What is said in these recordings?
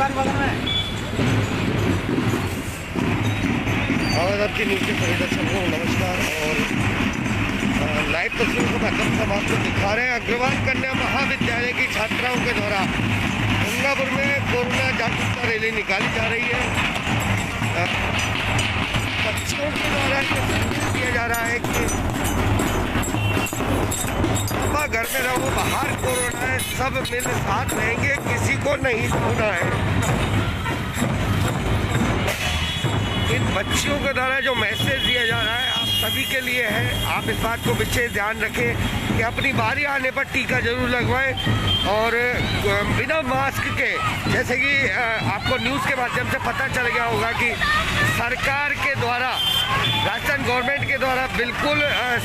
और आपकी न्यूज़ के सभी दर्शकों को नमस्कार। और लाइव तस्वीरों को माध्यम से हम आपको दिखा रहे हैं अग्रवाल कन्या महाविद्यालय की छात्राओं के द्वारा गंगापुर में कोरोना जागरूकता रैली निकाली जा रही है। बच्चों के द्वारा संदेश दिया जा रहा है कि पापा घर में रहो, बाहर कोरोना है, सब मिल साथ रहेंगे, किसी को नहीं छोड़ना है। इन बच्चियों के द्वारा जो मैसेज दिया जा रहा है आप सभी के लिए है। आप इस बात को विशेष ध्यान रखें कि अपनी बारी आने पर टीका जरूर लगवाएं और बिना मास्क के, जैसे कि आपको न्यूज़ के माध्यम से पता चल गया होगा कि सरकार के द्वारा, राजस्थान गवर्नमेंट के द्वारा बिल्कुल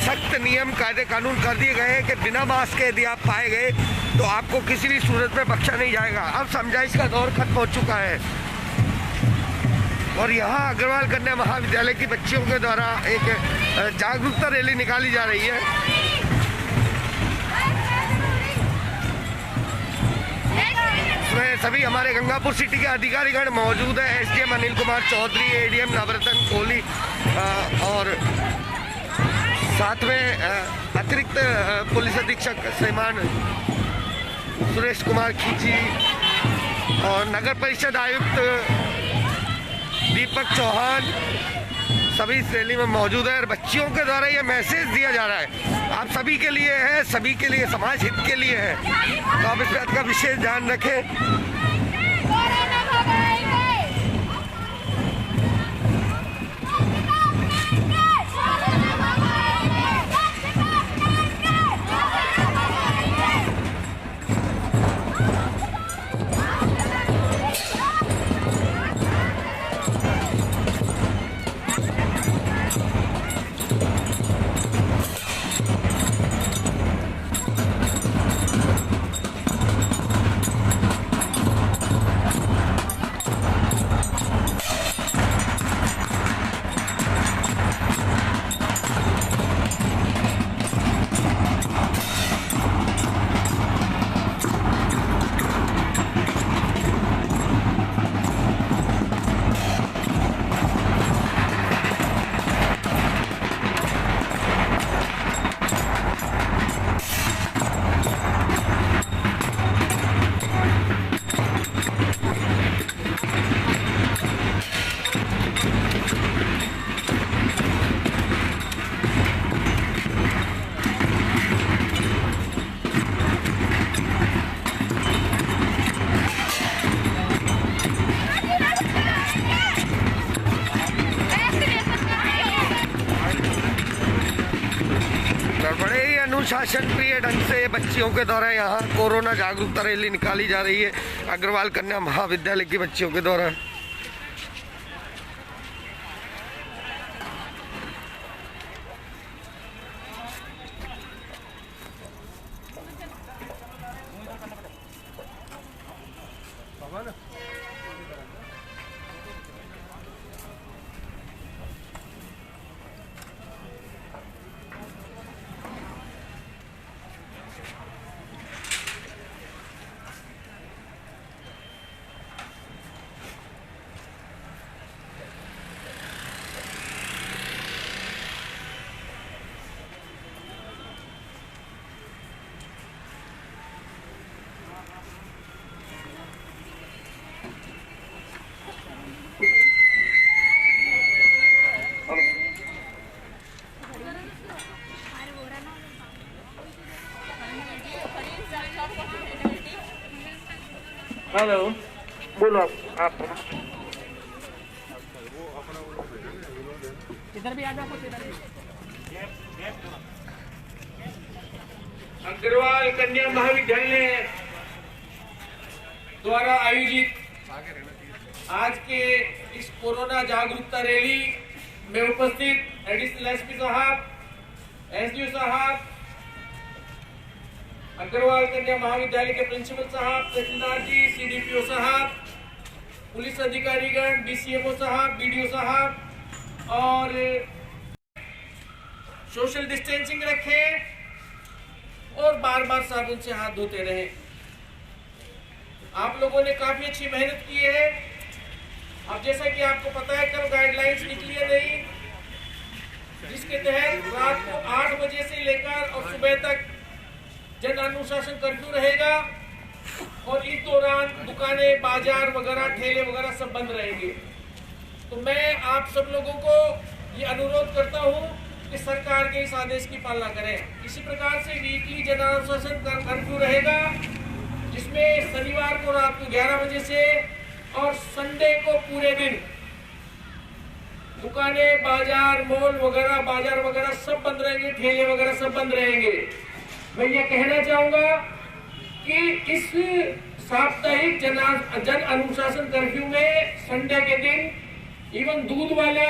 सख्त नियम कायदे कानून कर दिए गए हैं कि बिना मास्क के यदि आप पाए गए तो आपको किसी भी सूरत में बख्शा नहीं जाएगा। अब समझाइश का दौर खत्म हो चुका है और यहाँ अग्रवाल कन्या महाविद्यालय की बच्चियों के द्वारा एक जागरूकता रैली निकाली जा रही है। इसमें सभी हमारे गंगापुर सिटी के अधिकारीगण मौजूद हैं। एसडीएम अनिल कुमार चौधरी, एडीएम नवरत्न कोहली और साथ में अतिरिक्त पुलिस अधीक्षक श्रीमान सुरेश कुमार खींची और नगर परिषद आयुक्त दीपक चौहान सभी इस रैली में मौजूद है। और बच्चियों के द्वारा ये मैसेज दिया जा रहा है, आप सभी के लिए है, सभी के लिए, समाज हित के लिए है, तो आप इस बात का विशेष ध्यान रखें। बड़े ही अनुशासन प्रिय ढंग से बच्चियों के द्वारा यहाँ कोरोना जागरूकता रैली निकाली जा रही है अग्रवाल कन्या महाविद्यालय की बच्चियों के द्वारा। हेलो, बोलो आप इधर भी आ जाओ, इधर भी। अग्रवाल कन्या महाविद्यालय द्वारा आयोजित आज के इस कोरोना जागरूकता रैली में उपस्थित एडिशनल एसपी साहब, एसडीओ साहब, अग्रवाल कन्या महाविद्यालय के प्रिंसिपल साहब, तहसीलदार जी, सीडीपीओ साहब, पुलिस अधिकारीगण, डीसीएमओ साहब, बीडीओ साहब और सोशल डिस्टेंसिंग रखें और बार बार साबुन से हाथ धोते रहें। आप लोगों ने काफी अच्छी मेहनत की है। अब जैसा कि आपको पता है कल गाइडलाइंस निकली है नई, जिसके तहत रात को 8 बजे से लेकर और सुबह तक जन अनुशासन कर्फ्यू रहेगा और इस दौरान दुकानें, बाजार वगैरह, ठेले वगैरह सब बंद रहेंगे। तो मैं आप सब लोगों को ये अनुरोध करता हूँ कि सरकार के इस आदेश की पालना करें। इसी प्रकार से वीकली जन अनुशासन कर्फ्यू रहेगा, जिसमें शनिवार को रात को 11 बजे से और संडे को पूरे दिन दुकानें, बाजार, मॉल वगैरह, बाजार वगैरह सब बंद रहेंगे, ठेले वगैरह सब बंद रहेंगे। मैं ये कहना चाहूंगा कि इस साप्ताहिक जन अनुशासन कर्फ्यू में संडे के दिन इवन दूध वाले,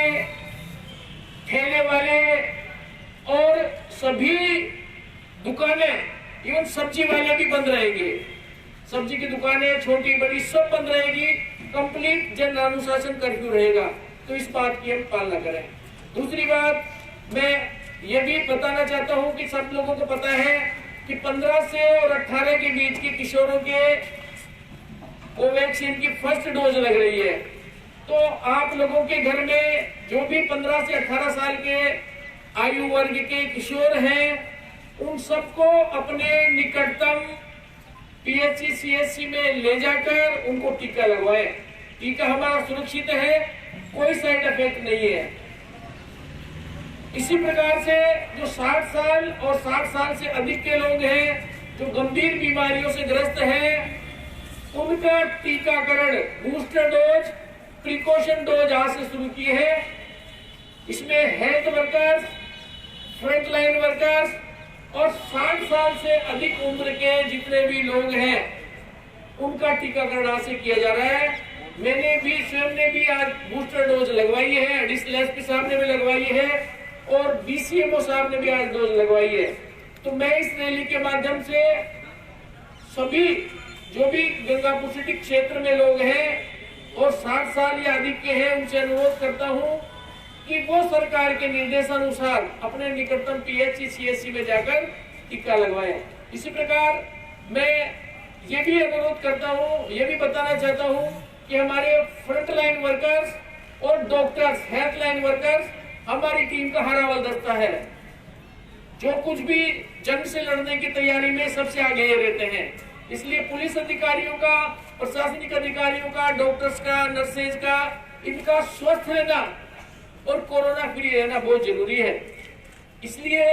ठेले वाले और सभी दुकानें, इवन सब्जी वाले भी बंद रहेंगे। सब्जी की दुकानें छोटी बड़ी सब बंद रहेगी। कंप्लीट जन अनुशासन कर्फ्यू रहेगा। तो इस बात की हम पालना करें। दूसरी बात, मैं ये भी बताना चाहता हूं कि सब लोगों को पता है कि 15 से और 18 के बीच के किशोरों के कोवैक्सीन की फर्स्ट डोज लग रही है। तो आप लोगों के घर में जो भी 15 से 18 साल के आयु वर्ग के किशोर हैं, उन सबको अपने निकटतम PHC CHC में ले जाकर उनको टीका लगवाएं। टीका हमारा सुरक्षित है, कोई साइड इफेक्ट नहीं है। इसी प्रकार से जो 60 साल और 60 साल से अधिक के लोग हैं, जो गंभीर बीमारियों से ग्रस्त हैं, उनका टीकाकरण बूस्टर डोज, प्रिकॉशन डोज आज से शुरू की है। इसमें हेल्थ वर्कर्स, फ्रंटलाइन वर्कर्स और 60 साल से अधिक उम्र के जितने भी लोग हैं, उनका टीकाकरण आज से किया जा रहा है। मैंने भी स्वयं ने भी आज बूस्टर डोज लगवाई है, एडिशनल एसपी साहब ने भी लगवाई है और BCMO साहब ने भी आज डोज लगवाई है। तो मैं इस रैली के माध्यम से सभी जो भी गंगापुर सिटी क्षेत्र में लोग हैं और 60 साल या अधिक के हैं, उनसे अनुरोध करता हूं कि वो सरकार के निर्देशानुसार अपने निकटतम PHC CHC में जाकर टीका लगवाएं। इसी प्रकार मैं ये भी अनुरोध करता हूं, ये भी बताना चाहता हूं कि हमारे फ्रंटलाइन वर्कर्स और डॉक्टर्स, हेल्थ लाइन वर्कर्स हमारी टीम का हरावल दस्ता है, जो कुछ भी जंग से लड़ने की तैयारी में सबसे आगे रहते हैं। इसलिए पुलिस अधिकारियों का, प्रशासनिक अधिकारियों का, डॉक्टर्स का, नर्सेज का, इनका स्वस्थ रहना और कोरोना फ्री रहना बहुत जरूरी है। इसलिए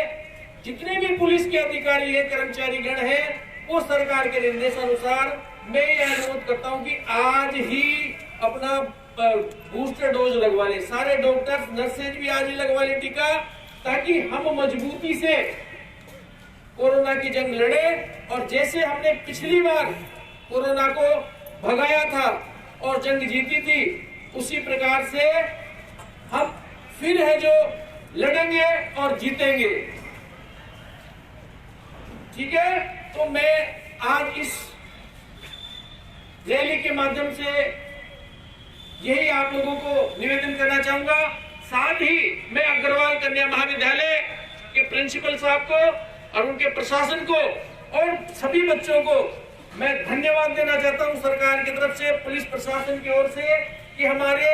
जितने भी पुलिस के अधिकारी हैं, कर्मचारी गण हैं, वो सरकार के निर्देशानुसार मैं ये अनुरोध करता हूं कि आज ही अपना बूस्टर डोज लगवा ले। सारे डॉक्टर्स, नर्सेज भी आज ही लगवा ले टीका, ताकि हम मजबूती से कोरोना की जंग लड़े और जैसे हमने पिछली बार कोरोना को भगाया था और जंग जीती थी, उसी प्रकार से हम फिर है जो लड़ेंगे और जीतेंगे। ठीक है, तो मैं आज इस रैली के माध्यम से यही आप लोगों को निवेदन करना चाहूंगा। साथ ही मैं अग्रवाल कन्या महाविद्यालय के प्रिंसिपल साहब को और उनके प्रशासन को और सभी बच्चों को मैं धन्यवाद देना चाहता हूं सरकार की तरफ से, पुलिस प्रशासन की ओर से, कि हमारे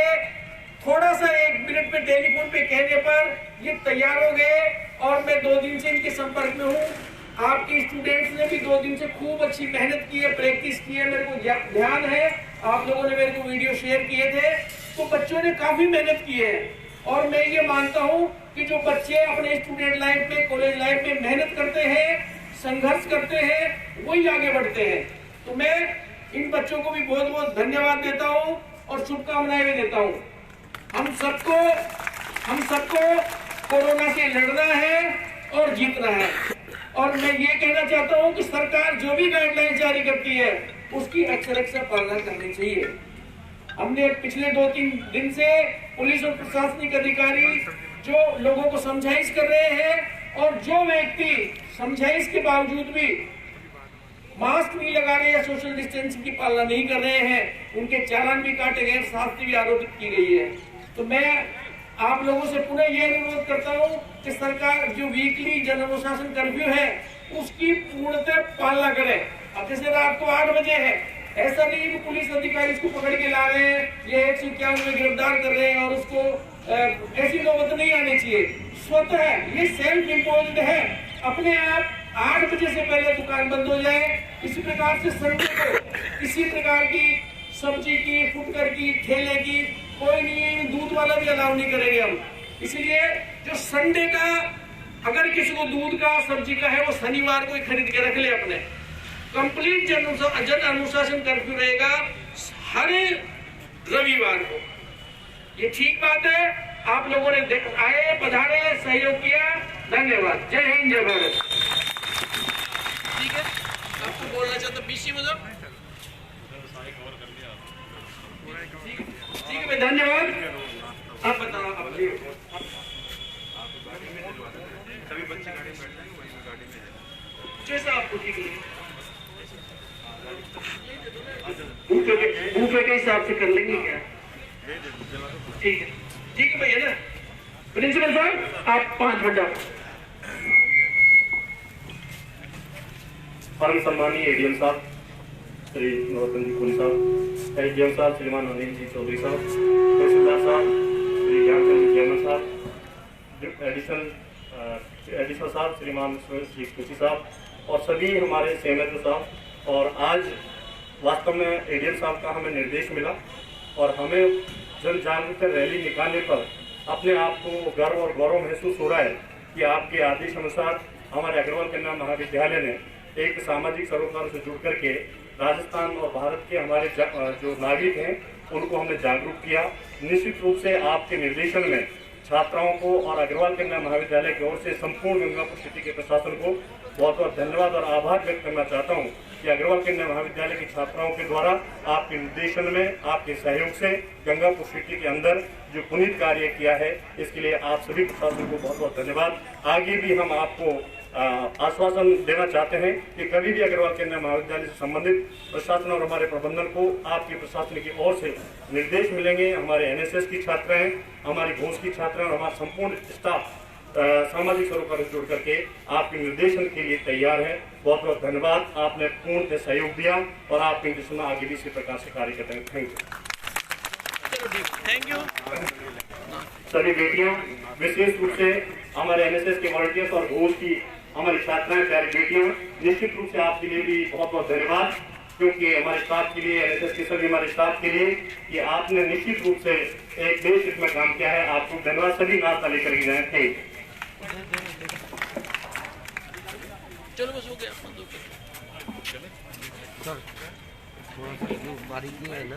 थोड़ा सा 1 मिनट पे टेलीफोन पे कहने पर ये तैयार हो गए और मैं 2 दिन से इनके संपर्क में हूँ। आपके स्टूडेंट्स ने भी 2 दिन से खूब अच्छी मेहनत की है, प्रैक्टिस की है, मेरे को ध्यान है, आप लोगों ने मेरे को वीडियो शेयर किए थे। तो बच्चों ने काफी मेहनत की है और मैं ये मानता हूँ कि जो बच्चे अपने स्टूडेंट लाइफ में, कॉलेज लाइफ में मेहनत करते हैं, संघर्ष करते हैं, वही आगे बढ़ते हैं। तो मैं इन बच्चों को भी बहुत बहुत धन्यवाद देता हूँ और शुभकामनाएं भी देता हूँ। हम सबको कोरोना से लड़ना है और जीतना है। और मैं ये कहना चाहता हूं कि सरकार जो भी गाइडलाइन जारी करती है, उसकी अक्षर से पालना करनी चाहिए। हमने पिछले 2-3 दिन से पुलिस और प्रशासनिक अधिकारी जो लोगों को समझाइश कर रहे हैं और जो व्यक्ति समझाइश के बावजूद भी मास्क नहीं लगा रहे या सोशल डिस्टेंसिंग की पालना नहीं कर रहे हैं, उनके चालान भी काटे गए, शास्ति भी आरोपित की गई है। तो मैं आप लोगों से पुनः यह अनुरोध करता हूं कि सरकार जो वीकली जन अनुशासन कर्फ्यू है, उसकी पूर्णतः पालना करे। अब जैसे रात को 8 बजे है, ऐसा नहीं कि पुलिस अधिकारी इसको पकड़ के ला रहे हैं, ये 151 में गिरफ्तार कर रहे हैं और उसको ऐसी नौबत नहीं आनी चाहिए। स्वतः ये सेल्फ इम्पोज्ड है, अपने आप 8 बजे से पहले दुकान बंद हो जाए। इसी प्रकार से संडे को किसी प्रकार की सब्जी की, फुटकर की, ठेले की कोई नहीं, दूध वाला भी अलाउ नहीं करेंगे हम। इसलिए जो संडे का अगर किसी को दूध का, सब्जी का है, वो शनिवार को ही खरीद के रख ले अपने। कंप्लीट जन अनुशासन कर्फ्यू रहेगा हर रविवार को। ये ठीक बात है, आप लोगों ने आए, पधारे, सहयोग किया, धन्यवाद। जय हिंद, जय भारत। ठीक है, आपको बोलना चाहता बीसी में ठीक है भाई, धन्यवाद। आप बताओ, आप सभी बच्चे गाड़ी में बैठे हैं, वही गाड़ी में है। जैसा आपको ठीक लगे, बूफे के हिसाब से कर लेंगे क्या? ठीक है, ठीक है भैया ना। प्रिंसिपल साहब, आप 5 मिनट आप। परम सम्मानीय एडीएम साहब श्री नरोत्तम जी कुल साहब, एसडीएम साहब श्रीमान अनिल जी चौधरी साहब, तहसीलदार साहब श्री ज्ञानचंद जी जैमन साहब, एडिशनल साहब श्रीमान जी खुशी साहब और सभी हमारे सेनेटर साहब। और आज वास्तव में एडीएम साहब का हमें निर्देश मिला और हमें जन जागरूकता रैली निकालने पर अपने आप को गर्व और गौरव महसूस हो रहा है कि आपके आदेश अनुसार हमारे अग्रवाल कन्या महाविद्यालय ने एक सामाजिक सरोकार से जुड़ करके राजस्थान और भारत के हमारे जो नागरिक हैं उनको हमने जागरूक किया। निश्चित रूप से आपके निर्देशन में छात्राओं को और अग्रवाल कन्या महाविद्यालय की ओर से संपूर्ण गंगापुर सिटी के प्रशासन को बहुत बहुत धन्यवाद और आभार व्यक्त करना चाहता हूं कि अग्रवाल कन्या महाविद्यालय की छात्राओं के द्वारा आपके निर्देशन में, आपके सहयोग से गंगापुर सिटी के अंदर जो पुनीत कार्य किया है, इसके लिए आप सभी प्रशासन को बहुत बहुत धन्यवाद। आगे भी हम आपको आश्वासन देना चाहते हैं कि कभी भी अग्रवाल कन्या महाविद्यालय से संबंधित प्रशासन और हमारे प्रबंधन को आपके प्रशासन की ओर से निर्देश मिलेंगे। हमारे एनएसएस की छात्राएं, हमारी घोष की छात्राएं और हमारा संपूर्ण स्टाफ सामाजिक सरोकार से जुड़ करके आपके निर्देशन के लिए तैयार है। बहुत बहुत धन्यवाद, आपने पूर्ण सहयोग दिया और आपके निर्देशन में आगे भी इसी प्रकार से कार्य करते हैं। Thank you. सभी बेटियां, विशेष रूप से हमारे एनएसएस के वॉलंटियर्स और घोष की हमारी छात्राएं, प्यारी बेटियां, निश्चित रूप से आपके लिए भी बहुत बहुत धन्यवाद, क्योंकि हमारे स्टाफ के लिए, एनएसएस के सभी हमारे स्टाफ के लिए कि आपने निश्चित रूप से एक देश हित में काम किया है। आपको धन्यवाद। सभी नाश्ता लेकर के जाए। Thank you. चलो बस हो गया। सर थोड़ा सा जो बारीकी है ना,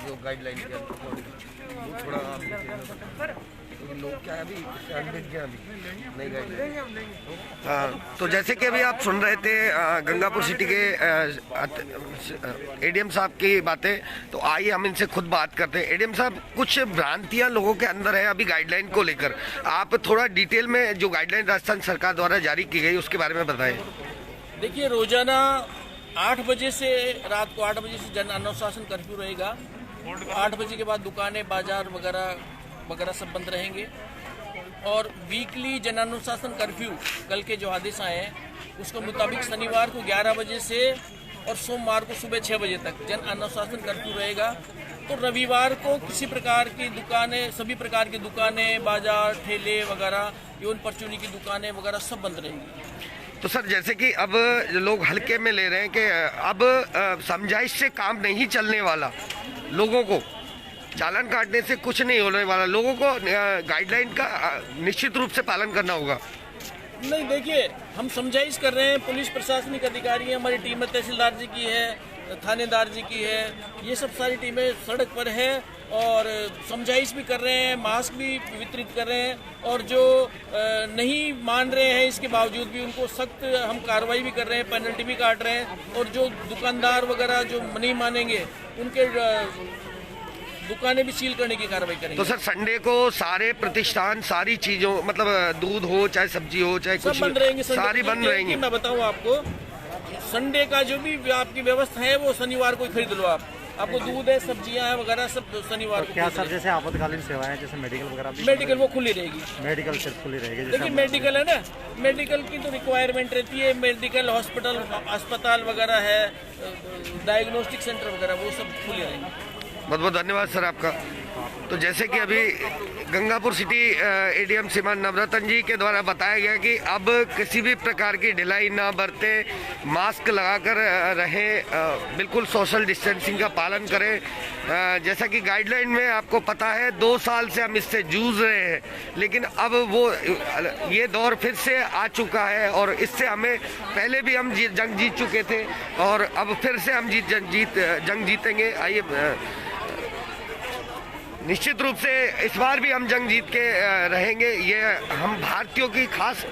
जो गाइडलाइन के वो थोड़ा लोग क्या है अभी नई गाइडलाइन। तो जैसे कि अभी आप सुन रहे थे गंगापुर सिटी के एडीएम साहब की बातें, तो आइए हम इनसे खुद बात करते हैं। एडीएम साहब, कुछ भ्रांतियां लोगों के अंदर है अभी गाइडलाइन को लेकर, आप थोड़ा डिटेल में जो गाइडलाइन राजस्थान सरकार द्वारा जारी की गई उसके बारे में बताएं। देखिए, रोजाना 8 बजे से रात को 8 बजे से जन अनुशासन कर्फ्यू रहेगा। 8 बजे के बाद दुकानें, बाजार वगैरह सब बंद रहेंगे। और वीकली जन अनुशासन कर्फ्यू कल के जो आदेश आए हैं उसके मुताबिक शनिवार को 11 बजे से और सोमवार को सुबह 6 बजे तक जन अनुशासन कर्फ्यू रहेगा। तो रविवार को किसी प्रकार की दुकानें, सभी प्रकार की दुकानें, बाजार, ठेले वगैरह, एवं परचूनी की दुकानें वगैरह सब बंद रहेंगी। तो सर, जैसे कि अब लोग हल्के में ले रहे हैं कि अब समझाइश से काम नहीं चलने वाला, लोगों को चालान काटने से कुछ नहीं होने वाला, लोगों को गाइडलाइन का निश्चित रूप से पालन करना होगा। नहीं, देखिए, हम समझाइश कर रहे हैं, पुलिस प्रशासनिक अधिकारी है, हमारी टीम में तहसीलदार जी की है, थानेदार जी की है, ये सब सारी टीमें सड़क पर है और समझाइश भी कर रहे हैं, मास्क भी वितरित कर रहे हैं। और जो नहीं मान रहे हैं इसके बावजूद भी उनको सख्त हम कार्रवाई भी कर रहे हैं, पेनल्टी भी काट रहे हैं। और जो दुकानदार वगैरह जो नहीं मानेंगे उनके दुकानें भी सील करने की कार्रवाई करेंगे। तो सर, संडे को सारे प्रतिष्ठान, सारी चीजों, मतलब दूध हो चाहे सब्जी हो चाहे सब कुछ, बंद रहेंगे, सारी बंद रहेंगी। मैं बताऊं आपको, संडे का जो भी आपकी व्यवस्था है वो शनिवार को खरीद लो आप। आपको दूध है, सब्जियां हैं वगैरह सब शनिवार को। क्या सर जैसे आपातकालीन सेवाएं जैसे मेडिकल वगैरह भी? मेडिकल वो खुली रहेगी। मेडिकल सिर्फ खुली रहेगी? देखिए मेडिकल है ना, मेडिकल की तो रिक्वायरमेंट रहती है, मेडिकल हॉस्पिटल अस्पताल वगैरह है, डायग्नोस्टिक सेंटर वगैरह वो सब खुले रहेंगे। बहुत बहुत धन्यवाद सर आपका। तो जैसे कि अभी गंगापुर सिटी एडीएम श्रीमान नवरत्न जी के द्वारा बताया गया कि अब किसी भी प्रकार की ढिलाई ना बरते, मास्क लगाकर रहें, बिल्कुल सोशल डिस्टेंसिंग का पालन करें। जैसा कि गाइडलाइन में आपको पता है 2 साल से हम इससे जूझ रहे हैं, लेकिन अब वो ये दौर फिर से आ चुका है और इससे हमें पहले भी हम जंग जीत चुके थे और अब फिर से हम जंग जीतेंगे। आइए, निश्चित रूप से इस बार भी हम जंग जीत के रहेंगे। ये हम भारतीयों की खास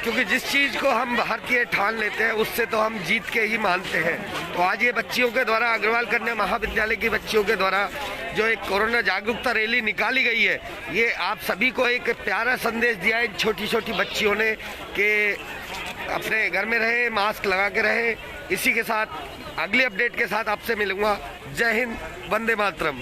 क्योंकि जिस चीज़ को हम भारतीय ठान लेते हैं उससे तो हम जीत के ही मानते हैं। तो आज ये बच्चियों के द्वारा, अग्रवाल कन्या महाविद्यालय की बच्चियों के द्वारा जो एक कोरोना जागरूकता रैली निकाली गई है, ये आप सभी को एक प्यारा संदेश दिया है छोटी छोटी बच्चियों ने कि अपने घर में रहें, मास्क लगा के रहें। इसी के साथ अगली अपडेट के साथ आपसे मिलूंगा। जय हिंद, वंदे मातरम।